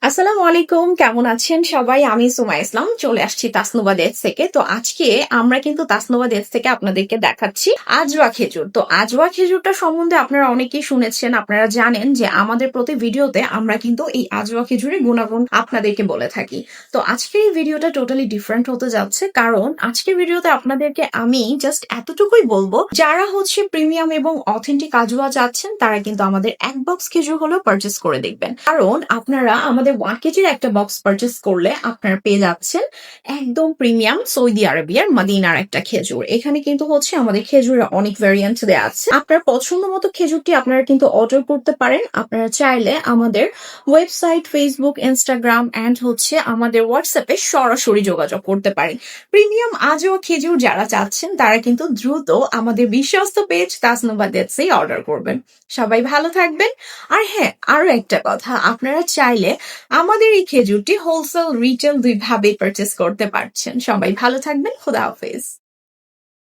আসসালামু আলাইকুম, কেমন আছেন সবাই? আমি সুমা ইসলাম চলে আসছি তাসনুবা ডেটস থেকে। তো আজকে আমরা কিন্তু তাসনুবা ডেটস থেকে আপনাদেরকে দেখাচ্ছি আজওয়া খেজুর। তো আজওয়া খেজুরটা সম্বন্ধে আপনারা অনেকেই শুনেছেন, আপনারা জানেন যে আমাদের প্রতি ভিডিওতে আমরা কিন্তু এই আজওয়া খেজুরের গুণাগুণ আপনাদেরকে বলে থাকি। তো আজকের এই ভিডিওটা টোটালি ডিফারেন্ট হতে যাচ্ছে, কারণ আজকের ভিডিওতে আপনাদেরকে আমি জাস্ট এতটুকুই বলবো, যারা হচ্ছে প্রিমিয়াম এবং অথেন্টিক আজওয়া চাচ্ছেন তারা কিন্তু আমাদের এক বক্স খেজুর হলেও পারচেস করে দেখবেন, কারণ আপনারা আমাদের 1 কেজির একটা বক্স পারচেস করলে আপনারা পেয়ে যাচ্ছেন একদম প্রিমিয়াম সৌদি আরবিয়ার মদিনার একটা খেজুর। এখানে কিন্তু হচ্ছে আমাদের খেজুরের অনেক ভ্যারিয়েন্ট দেওয়া আছে। আপনার পছন্দ মতো খেজুরটি আপনারা কিন্তু অর্ডার করতে পারেন। আপনারা চাইলে আমাদের ওয়েবসাইট, ফেসবুক, ইনস্টাগ্রাম এন্ড হচ্ছে আমাদের হোয়াটসঅ্যাপে সরাসরি যোগাযোগ করতে পারেন। প্রিমিয়াম আজও খেজুর যারা চাচ্ছেন তারা কিন্তু দ্রুত আমাদের বিশ্বস্ত পেজ তাসনুবা ডেটসে অর্ডার করবেন। সবাই ভালো থাকবেন। আর হ্যাঁ, আরো একটা কথা, আপনারা চাইলে আমাদের এই খেজুরটি হোলসেল, রিটেল দুইভাবেই পারচেস করতে পারছেন। সবাই ভালো থাকবেন। খোদা হাফেজ।